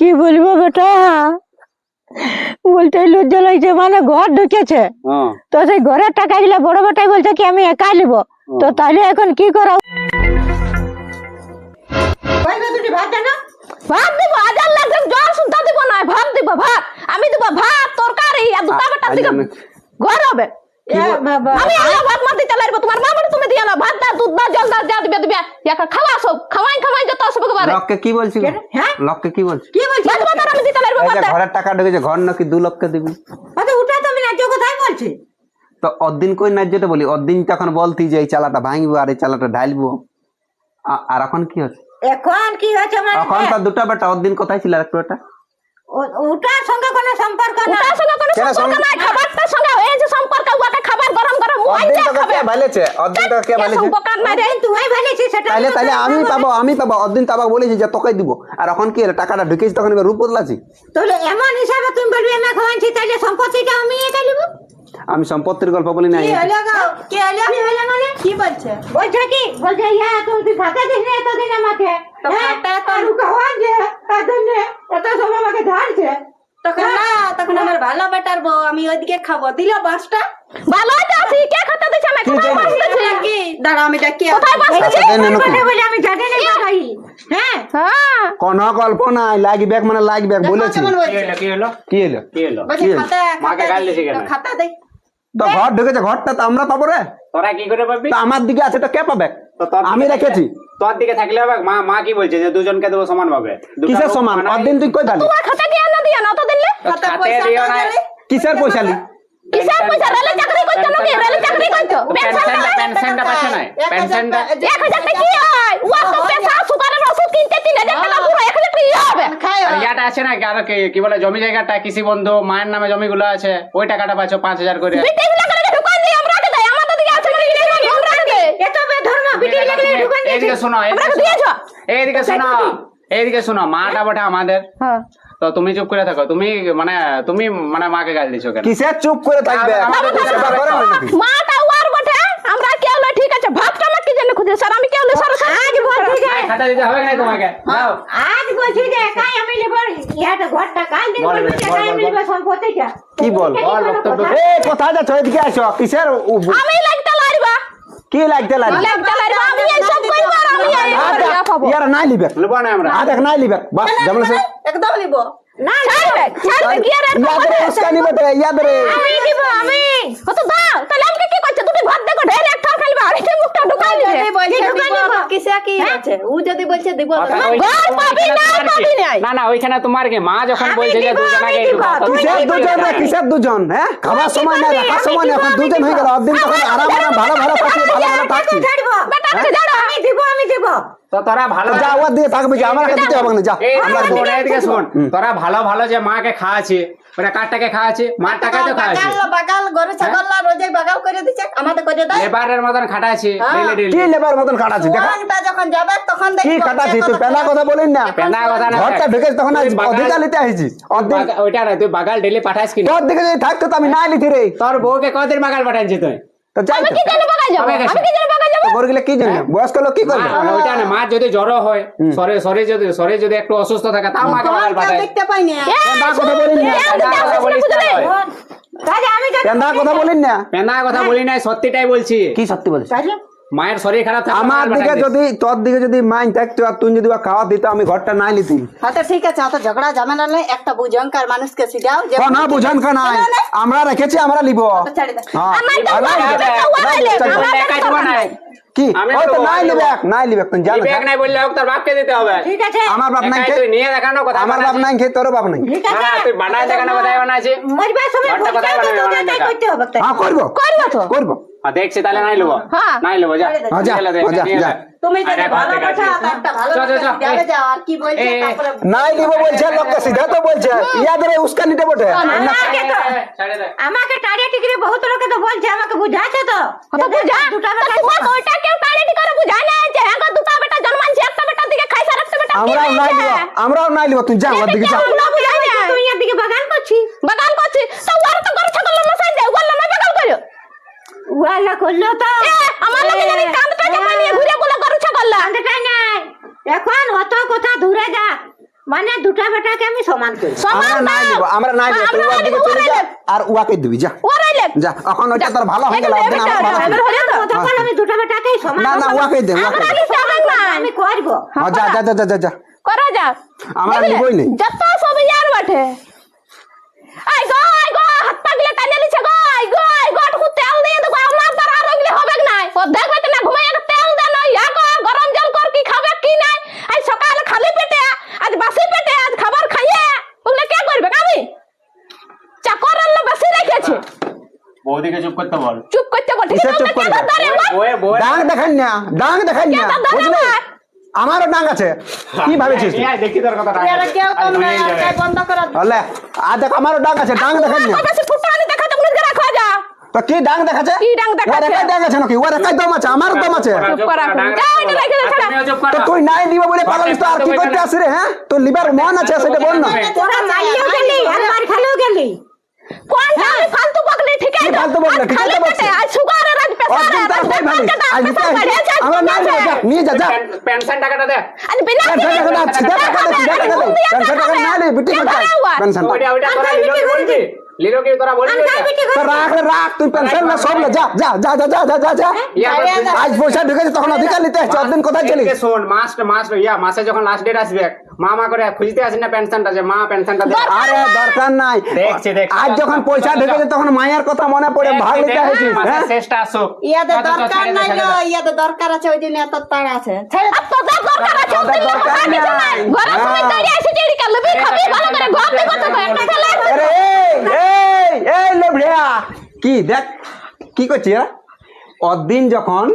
কি বলবো বেটা, বলতে লজ্জা লাগছে। মানে ঘর ঢুকেছে, তো সেই ঘরের টাকা গুলা বড় বেটাই বলছে কি আমি একাই নিবো। তো তাহলে এখন কি করা? ভাত দিব, আজান লাগছে, জল শুনতে দিব না, ভাত দিব, ভাত আমি দিব, ভাত তরকারি আর দুটা বেটা দিকে ঘর হবে। আমি ভাত মার দিতে লাগবে, তোমার মা বলে তুমি দিয়ে না, ভাত দা, দুধ দা, জল দা, যা দিবে দিবে, খাওয়া সব খাওয়াই খাওয়াই যত আসবে একবারে। লোককে কি বলছিস? হ্যাঁ লোককে কি বলছিস? কি বলছিস? ভাত আমি দিতে লাগবে, এই যে ঘরের টাকা ঢুকেছে, ঘর নাকি 2 লক্ষে দিবি। আচ্ছা ওটা তো আমি ন্যায্য কথাই বলছি। তো অদিন কই ন্যায্যটা বলি, অদিন তখন বলতি যে এই চালাটা ভাঙবো আর এই চালাটা ঢালবো, আর এখন কি হচ্ছে? এখন কি হয়েছে মানে এখন তো দুটা বেটা, অদিন কোথায় ছিল আর একটা? ওটার সঙ্গে কোনো সম্পর্ক না, ওটার সঙ্গে কোনো সম্পর্ক নাই, খাবারটার সঙ্গে হয়েছে সম্পর্ক। ওটা খাবার গরম গরম ওইটা খাবে। ভালেছে অদিন তো কে ভালেছে? সম্পর্ক নাই রে, তুই ভালেছিস সেটা। তাহলে আমি পাবো অদিন তো আবার বলেছি যে তোকে দিব, আর এখন কি টাকাটা ঢুকেছি তখন রূপ বদলাছি। তাহলে এমন হিসাবে তুমি বলবি আমি খাওয়াচ্ছি, তাহলে সম্পত্তিটা আমি একা নিব? আমি সম্পত্তির গল্প বলি না। কি হলো গো? কি হলো? কি হলো মানে কি বলছে? বলছে কি বলছে, ইয়া তুই ভাতা দিস না এতদিন আমাকে, ভাতা তো খাওয়ান যে এতদিন এত সব আমাকে ধারছে। তখন না, তখন আমার ভালো বেটার বউ, আমি ওইদিকে খাবো, দিল 5টা। ভালো আছে, কে খাতা দিছে আমাকে? কোথায় বসতেছে কি? দাঁড়া আমি দেখি কোথায় বসতেছে বলে আমি জানি না ভাই। হ্যাঁ হ্যাঁ, কোন গল্প নাই, লাগবে মানে লাগবে বলেছি। কি হলো বলছে খাতা, মাকে গাল দিছে কেন? খাতা দে তো ঘর ঢুকেছে, ঘরটা তো আমরা পাবো রে। তোরা কি করে পাবি? তো আমার দিকে আছে তো কে পাবে? আমি রেখেছি। তোর দিকে থাকলে হবে। মা কি বলছে যে দুজনকে দেবো সমান ভাবে? কিসের সমান? অদিন তুই কই পালি? তোমার খাতা দিয়া না দিয়া না তো দিলে খাতা পয়সা দিলে কিসের পয়সা লি? কিসের পয়সা? রেলে চাকরি করতে নাকি? রেলে চাকরি করতে পেনশনটা পাচ্ছে না? পেনশনটা 1000 টাকা কি হয়? ও তো পয়সা সুপারের ওষুধ কিনতে 3000 টাকা পুরো 1000 টাকা ইয়ে হবে। আর ইয়াটা আছে না কি বলে জমি জায়গাটা কৃষি বন্ধু মায়ের নামে জমিগুলো আছে, ওই টাকাটা পাচ্ছ 5000 করে। বিটিং লাগলে ঢুকান দিই আমরা কে দেই, আমাদের দিকে আছে মানে আমরা কে দেই। এত বেধর্ম বিটিং লাগলে ঢুকান দিই। এইদিকে শোনো, এইদিকে শোনো, মাটা বটে আমাদের। হ্যাঁ, তো তুমি চুপ করে থাকো। তুমি মানে মাকে গাল দিছো কেন? কিসের চুপ করে থাকবে? মাটা ওয়ার বটে, আমরা কে হলো ঠিক আছে। ভাতটা আমাকে কি জন্য খুঁজে স্যার? আমি কে হলো স্যার? আজ বলছি যে খাতা দিতে হবে না তোমাকে। দাও আজ বলছি যে একাই আমি নেব ইয়াটা ঘরটা, কাল দিন বলবো যে একাই আমি নেব সম্পত্তিটা। কি বল বক্তব্য? এই কোথায় যাচ্ছ? এদিকে আসো। কিসের আমি লাগতে লারবা? কি লাগতে লাগবে? লাগতে লারবা আমি এই সব কইব আর আমি এই পাবো। ইয়ার নাই লিবে, লব না আমরা। দেখ নাই লিবে, বাস যেমন আছে একদম নিব না, ছাড়বে কি আর ইয়াদ রে উস্কা নিবে তো ইয়াদ রে। আমি দিব আমি কত দাও। তাহলে আমাকে কি করছে? দুটো ভাত দেখো ঢের একটা খাইবা আর এটা মুখটা ঢুকাই দিবে। যদি বলছে দিব কিসে কি আছে? ও যদি বলছে দিব ঘর পাবি না, পাবি না। না ওইখানে তোমার কি মা যখন বলছে যে দুজনকে কিসের দুজন রে? কিসের দুজন? হ্যাঁ, খাবার সময় না, রাখার সময় না, এখন দুজন হয়ে গেল। অদিন তখন আরাম ভালো ভালো থাকছি, ভালো ভালো থাকছি। বেটা ছাড়ো, আমি দিব তো তোরা ভালো যা ওর দিয়ে থাকবে, যে আমার দিতে হবে না। যা আমরা এদিকে শোন, তোরা ভালো ভালো যে মাকে খাওয়াছে, ওটা কার টাকা খাওয়াছে? মার টাকা তো খাওয়াছে। বাগাল গরু ছাগল রোজে বাগাল করে দিছে, আমাদের করে দেয়। লেবারের মতন খাটাছে ডেলি কি লেবার মতন কাটাছি? দেখা ওটা যখন যাবে তখন কি দেখব কাটাছি? তুই পেলা কথা বলিস না, পেনা কথা না। ঘরটা ঢুকেছি তখন অধিকার নিতে আসিস। ওইটা না, তুই বাগাল ডেলি পাঠাস কি? তোর দিকে যদি থাকতো তো আমি নাই লিখি রে। তোর বউকে কদিন বাগাল পাঠাচ্ছি তুই? তো যাই আমি কি জানি বাগাল যাব? আমি কি জানি বাগাল যাব? গরু গেলে কি জানি, বয়স্ক লোক কি করবে? ওইটা না, মা যদি জ্বর হয়, শরীর যদি একটু অসুস্থ থাকে, তাও মাকে বাগাল পাঠায়। দেখতে পাই না। পেন্দা কথা বলিস না, কাজে আমি পেন্দা কথা বলিস না। পেন্দা কথা বলি নাই, সত্যিটাই বলছি। কি সত্যি বলিস? মায়ের শরীর খারাপ থাকে, আমার দিকে যদি, তোর দিকে যদি মাইন থাকতো আর তুই যদি খাওয়া দিত, আমি ঘরটা নাই লিতি। আচ্ছা ঠিক আছে, অত ঝগড়া ঝামেলা নাই, একটা বুঝঙ্কার মানুষকে শিখাও যে না বুঝান কা নাই, আমরা রেখেছি, আমরা লিব। ছেড়ে দে। কি ওই তো নাই লিবে, নাই লিবে তুই জানো। ব্যাগ নাই বললে হোক, তোর বাপকে দিতে হবে। ঠিক আছে, আমার বাপ নাই, তুই নিয়ে দেখানো কথা। আমার বাপ নাই, তোর বাপ নাই। ঠিক আছে, তুই বানায় দেখানো কথা বানাইছিস। মরবার সময় কথাই বানাই করতে হবে। হ্যাঁ করবো তো করবো। দেখছি তাহলে নাই লব, নাই লব। যা যা তুমি যদি ভালো কথা একটা ভালো যাবে যাও আর কি বলছে তারপরে নাই লিব বলছে, লোককে সিধা তো বলছে। ইয়াদ রে উস্কা নিতে বটে। আমাকে টাড়িয়ে টিকরে বহুত লোকে তো বলছে, আমাকে বুঝাছে তো কত বুঝা। দুটা বেটা তোমার ওইটা কেউ টাড়িয়ে টিকরে বুঝায় না যে হ্যাঁ দুটা বেটা জন্মানছে, একটা বেটা দিকে খাইছে আর একটা বেটা আমরাও নাই লিব। তুই যা ওর দিকে যা। তুই এর দিকে বাগান করছি তো ওর তো গরু ছাগল মশাই দে, ওর না বাগান করো। ওয়ালা করলো তো আমার লোকে জানি কান্দটা চাপা নিয়ে ঘুরে বলে গরু ছাগল কান্দটা নাই। এখন অত কথা দূরে যা, মানে দুটা বেটাকে আমি সমান করি। আমরা নাই দিব, আমরা নাই দিব, তুই ওর দিকে চলে যা আর উয়াকে দিবি যা যা। এখন ওইটা তোর ভালো হয়ে গেল, একদিন আমার ভালো হবে। তখন আমি দুটা বেটাকেই সমান না না উয়াকে দে, উয়াকে দে। আমি করব। যা যা যা যা যা করা যাক আমরা নিবই নেই। যত সব ইয়ার বটে আই গো হাত পাগলে টানে লিছে গো আই গো টুকু তেল দিয়ে দেবো আমার তার আর ওগুলি হবে নাই ও দেখবে তো না ঘুমাই একটা তেল দে না ইয়া কর গরম জল কর কি খাবে কি নাই আজ সকালে খালি পেটে আজ বাসি পেটে আজ খাবার খাইয়ে ওগুলো কে করবে আমি চাকর আল্লাহ বাসি রেখেছে বৌদিকে চুপ করতে বল। চুপ করতে বল ঠিক কিসের চুপ আছে করবে? ডাং দেখান না, ডাং দেখান না, বুঝলি? আমারও ডাং আছে, কি ভাবেছিস তুই? দেখি তোর কথা বন্ধ করো। বলে আর দেখ আমারও ডাং আছে, ডাং দেখান না। বেশি ফুটানি দেখা তো মুরগি রাখা যা তো কি ডাং দেখাচ্ছে? কি ডাং দেখাচ্ছে? ওর একাই ডাং আছে নাকি? ওর একাই দম আছে, আমারও দম আছে। চুপ করা যা এটা রেখে দে ছাড়া তো তুই নাই দিব বলে পালালিস তো আর কি করতে আসি রে? হ্যাঁ, তোর লিভার মন আছে সেটা বল না। তোরা মাইলেও গেলি আর মার খালেও গেলি। কোনটা আমি ফালতু বকলি ঠিক আছে কি ফালতু বকলি? ঠিক আছে বকছি। আজ সুগার আর আজ প্রেসার অদিন তার কই ভালিস? আজ নিতে আসি। আমরা নাই দিব, যা নিয়ে যা যা। পেনশন টাকাটা দে। আজ বিনা পেনশন টাকা দাও, সিধা টাকা দে, সিধা টাকা দে। পেনশন টাকা না দে, বিটি করতে পেনশন টাকা। ওইটা তোরা লিলোকে বলবি, লিলোকে তোরা বলবি ওইটা? তো রাখ রে রাখ, তুই পেনশন না সব লে, যা যা যা যা যা যা যা যা। আজ পয়সা ঢুকেছে তখন অধিকার নিতে আসছে, অদিন কোথায় চলি? এদিকে শোন, মাসে যখন লাস্ট ডেট আসবে মা করে খুঁজতে আসিস না পেনশনটা, যে মা পেনশনটা দে। আরে দরকার নাই, দেখছি। আজ যখন পয়সা ঢুকেছে তখন মায়ের কথা মনে পড়ে ভাগ নিতে আসিস। হ্যাঁ শেষটা আসুক। ইয়াদের দরকার নাই গো, ইয়াদের দরকার আছে, ওই দিন এত তাড়া আছে। আর তো যা দরকার আছে তোদের দরকার নাই। ঘরে সময় তৈরি আছে টেরি কাল লবি খাবি ভালো করে ঘর থেকে তো একটা খেলে আরে এই লোভড়িয়া, কি দেখ কি করছিস? অদিন যখন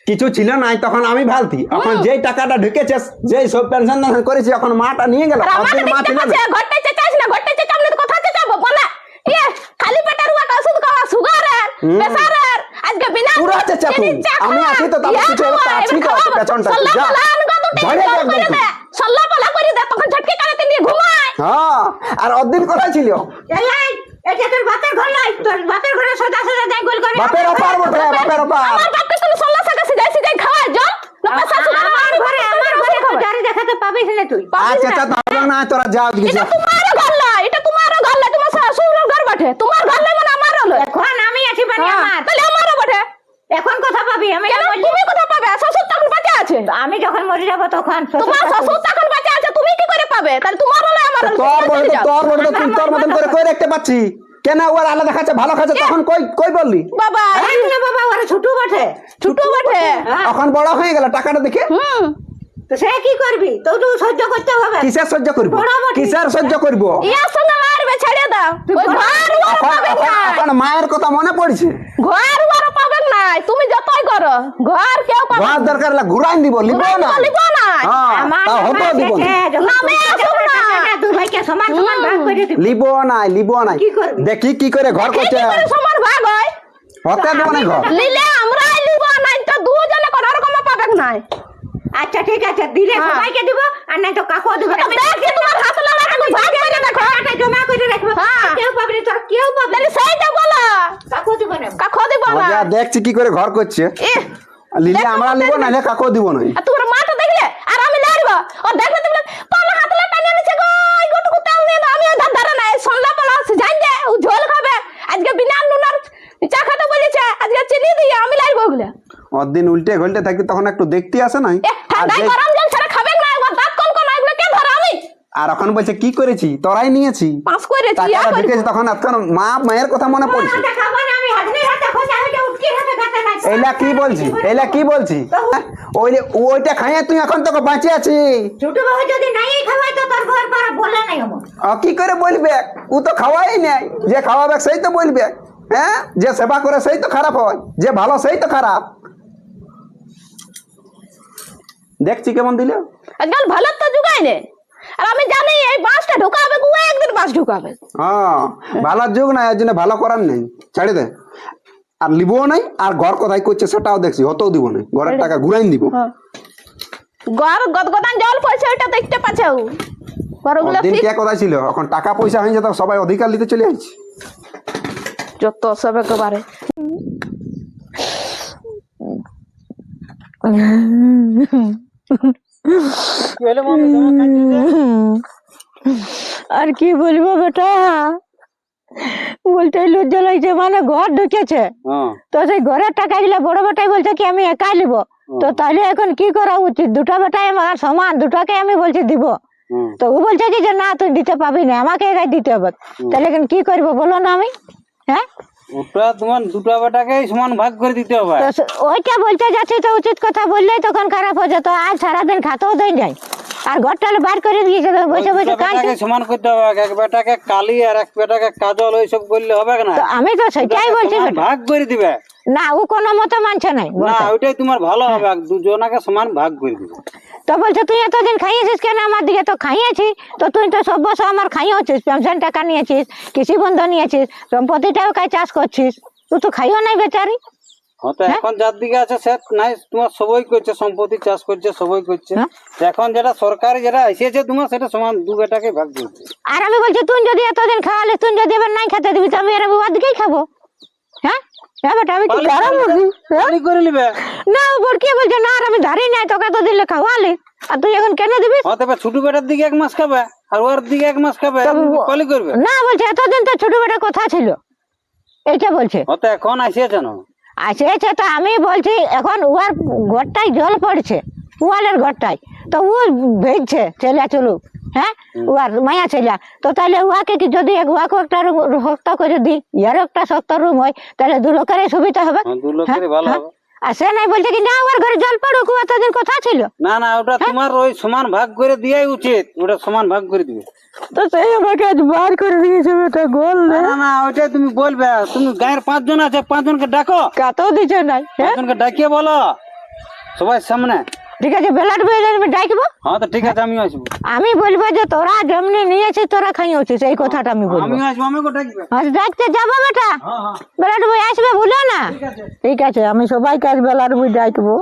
কিছু ছিল নাই তখন আমি ভালতি, এখন যেই টাকাটা ঢুকেছে যেই সব পেনশন করেছি এখন মাটা নিয়ে গেল, অদিন মা ছিল না। ঘরটা চাইছ না ঘরটা চাই আমলে কথা চাইবো বলা ইয়ে খালি পেটের ওয়া ওষুধ খাওয়া সুগারের প্রেসারের আজকে বিনা পুরো আছে তুই, আমি আছি তো তার কিছু একটা আছি তো পেছনটা যা ধরে একদম তুই। সল্লা পালা করে দে তখন ঝটকে কারাতে নিয়ে ঘুমায় হ্যাঁ, আর অদিন কোথায় ছিল? এলাই এটা তোর বাপের ঘর নাই, তোর বাপের ঘরে সদা সদা যাই গোল করে। বাপের অপার বটে, বাপের অপার। আমার বাপকে তুমি সল্লা সাকা সিজাই খাওয়া যো না পেশা সুগার আমার ঘরে তো জারি দেখাতে পাবিস না তুই। আচ্ছা আচ্ছা তাহলে না তোরা যাও দিকে এটা যা। তোমার ঘর না এটা তোমার ঘর না তোমার শ্বশুরের ঘর বটে তোমার ঘর না মানে আমার হলো এখন আমি আছি বাড়ি আমার। তাহলে আমারও বটে এখন কথা পাবি, আমি কেন তুমি কথা পাবে শ্বশুর তখন বাঁচা আছে আমি যখন মরে যাব তখন তোমার শ্বশুর তখন বাঁচা আছে তুমি কি করে পাবে তাহলে তোমার হলো আমার হলো তোর বড় তো তুই তোর মতন করে রাখতে পাচ্ছি কেন? ওর আলাদা খাচ্ছে ভালো খাচ্ছে তখন কই বললি? বাবা বাবা ওরা ছোট বটে। ছোট বটে এখন বড় হয়ে গেল টাকাটা দেখে তো সে কি করবি? তো সহ্য করতে হবে। কিসের সহ্য করবো? বড় বটে। কিসের সহ্য করবো? ইয়ার সঙ্গে মারবে ছেড়ে দাও ওই ঘর ওর পাবে না এখন মায়ের কথা মনে পড়ছে। ঘর ওর পাবে না তুমি যতই করো ঘর কেউ পাবে ঘর দরকার হলে ঘুরাই দিব, লিব না। লিব না হ্যাঁ, তা হতো দিব না। নামে আসুক না দুই ভাইকে সমান সমান ভাগ করে দিব। লিব নাই কি করবি? দেখি কি করে ঘর করছে। কি করে সমান ভাগ হয় হতে দেব না ঘর। লিলে আমরাই লিব না তো দুজনে কোন রকম পাবে না আচ্ছা ঠিক আছে, দিলে সবাইকে দিব আর নাই তো কাকু দিব। দেখি তোমার হাত লাগা তুমি ভাগ করে দেখো টাকা জমা করে রাখবো। হ্যাঁ। কেউ পাবি না, তোর কেউ পাবি তাহলে সেইটা বলো কাকু দিব না। কাকো দিব না যা দেখছি কি করে ঘর করছে। এহ, লিলে দেখো আমরা লিব না, কাকো দিব না। আর তোমার মাটা দেখলে আর আমি লাড়ব ও দেখলে তুমি পালা হাত লাগা টানিয়ে নিছে গো এই গোটুকু তেল দিয়ে দাও আমি ওই ধারে নাই সল্লা পালা জান দে ও ঝোল খাবে আজকে বিনা নুনার চা খেতে বলেছে আজকে চিনি দিয়ে আমি লাড়ব ওগুলা অদিন উল্টে ঘুলটে থাকি তখন একটু দেখতে আসে নাই। ঠান্ডায় গরম জল ছাড়া খাবে না একবার দাঁত কোন কোন এগুলো কে ধরে আমি আর এখন বলছে কি করেছি, তোরাই নিয়েছি পাস করেছি টাকাটা ঢুকেছে তখন এখন মায়ের কথা মনে পড়ছে। হাতে খাবো না, আমি হাতে হাতে খোঁজা হইতে উঠকি হাতে খাতে নাই। এইলা কি বলছি ওইটা খাইয়ে তুই এখন তোকে বাঁচে আছি। ছোট বাবু যদি নাই খাওয়াই তো তোর ঘর পাড়া বলে নাই আমার। কি করে বলবে? ও তো খাওয়াই নাই, যে খাওয়াবে সেই তো বলবে। হ্যাঁ, যে সেবা করে সেই তো খারাপ হয়, যে ভালো সেই তো খারাপ। দেখছি কেমন দিল। আজকাল ভালো তো জুগাই নে আর আমি জানি এই বাসটা ঢুকাবে গো একদিন বাস ঢুকাবে হ্যাঁ, ভালো যুগ নাই, এর জন্য ভালো করার নেই, ছাড়ি দে। আর লিবও নাই, আর ঘর কোথায় করছে সেটাও দেখছি, অতও দিব না, ঘরের টাকা ঘুরাইন দিব। ঘর গদগদান জল পয়সা ওটা দেখতে পাচ্ছাও ঘরগুলো দিন কে কোথায় ছিল, এখন টাকা পয়সা হয়েছে তো সবাই অধিকার নিতে চলে আসছে। যত সব একেবারে আর কি বলবো বেটা, বলতে লজ্জা লাগছে, মানে ঘর ঢুকেছে হ্যাঁ তো সেই ঘরের টাকা গুলা বড় বেটাই বলছে কি আমি একাই নিব। তো তাহলে এখন কি করা উচিত? দুটা বেটাই আমার সমান, দুটাকে আমি বলছি দিব, হুম। তো ও বলছে কি যে না তুই দিতে পাবি না, আমাকে একাই দিতে হবে। তাহলে এখন কি করবো বলো না আমি? হ্যাঁ, ওটা তোমার দুটো বেটাকে সমান ভাগ করে দিতে হবে। তো ওইটা বলতে যাচ্ছি তো উচিত কথা বললেই তখন খারাপ হয়ে যেত। আজ সারাদিন খাতেও দেয় যায়, আর ঘরটা বার করে দিয়েছে, তো বসে বসে দুটো কাঁদছে। বেটাকে সমান করতে হবে, এক বেটাকে কালি আর এক বেটাকে কাজল ওইসব করলে হবে না। তো আমি তো সেটাই বলছি সমান বেটা। ভাগ করে দিবে। না ও কোনো মতো মানছে নাই, না ওইটাই তোমার ভালো হবে, দুজনাকে সমান ভাগ করে দিবে। তো বলছে তুই এতদিন খাইয়েছিস কেন আমার দিকে? তো খাইয়েছি, তো তুই তো সব বছর আমার খাইয়েছিস, পেনশন টাকা নিয়েছিস, কৃষি বন্ধ নিয়েছিস, সম্পত্তিটাও কাজ চাষ করছিস, তুই তো খাইও নাই বেচারি। হ্যাঁ তো এখন যার দিকে আছে সে নাই, তোমার সবাই করছে, সম্পত্তি চাষ করছে, সবাই করছে। হ্যাঁ। এখন যেটা সরকারি যেটা এসেছে তোমার, সেটা সমান দু বেটাকে ভাগ করছে। আর আমি বলছি তুই যদি এতদিন খাওয়ালে, তুই যদি এবার নাই খেতে দিবি, তো আমি এর বাবার দিকেই খাবো। হ্যাঁ হ্যাঁ বেটা, আমি কি খারাপ বলছি? হ্যাঁ? কালি করে নিবে। না ও বড়কে বলছে না, আর আমি ধারি নাই, তোকে তো দিলে খাওয়ালি, আর তুই এখন কেন দিবি? হ্যাঁ তবে ছোট বেটার দিকে 1 মাস খাবে আর ওর দিকে 1 মাস খাবে, কালি করবে। না বলছে এতদিন তো ছোট বেটা কথা ছিল, এইটা বলছে। হ্যাঁ তো এখন আসিয়েছে না। আসেছে তো আমি বলছি এখন উহার ঘরটাই জল পড়ছে, উয়ালের ঘরটাই, তো ও ভেজছে ছেলে চলুক। হ্যাঁ, উহার মায়া ছেলে, তো তাহলে উহাকে কি যদি উহাকে একটা শক্ত করে দিই, ইয়ারও একটা শক্ত রুম হয়, তাহলে দু লোকের সুবিধা হবে। হ্যাঁ, দু লোকেরই ভালো হবে। আর সে নাই বলছে কি না উহার ঘরে জল পড়ুক, এতদিন কথা ছিল। না না ওটা তোমার ওই সমান ভাগ করে দেওয়াই উচিত, ওটা সমান ভাগ করে দিবে। তো সেই আমাকে আজ বার করে দিয়েছে বেটা, গোল না না না ওইটাই তুমি বলবে, তুমি গায়ের 5 জন আছে, 5 জনকে ডাকো, কাতেও দিচ্ছে নাই। 5 জনকে ডাকিয়ে বলো সবাই সামনে। ঠিক আছে, বেলাট বইলে আমি ডাকবো। হ্যাঁ তো ঠিক আছে, আমিও আসবো। আমি বলবো যে তোরা যেমনি নিয়েছিস তোরা খাইয়েছিস, এই কথাটা আমি বলবো। আমিও আসবো, আমাকে ডাকবে। আজ ডাকতে যাবো বেটা, হ্যাঁ হ্যাঁ বেলাট বই আসবে ভুলো না। ঠিক আছে। ঠিক আছে, আমি সবাইকে আজ বেলাট বই ডাকবো।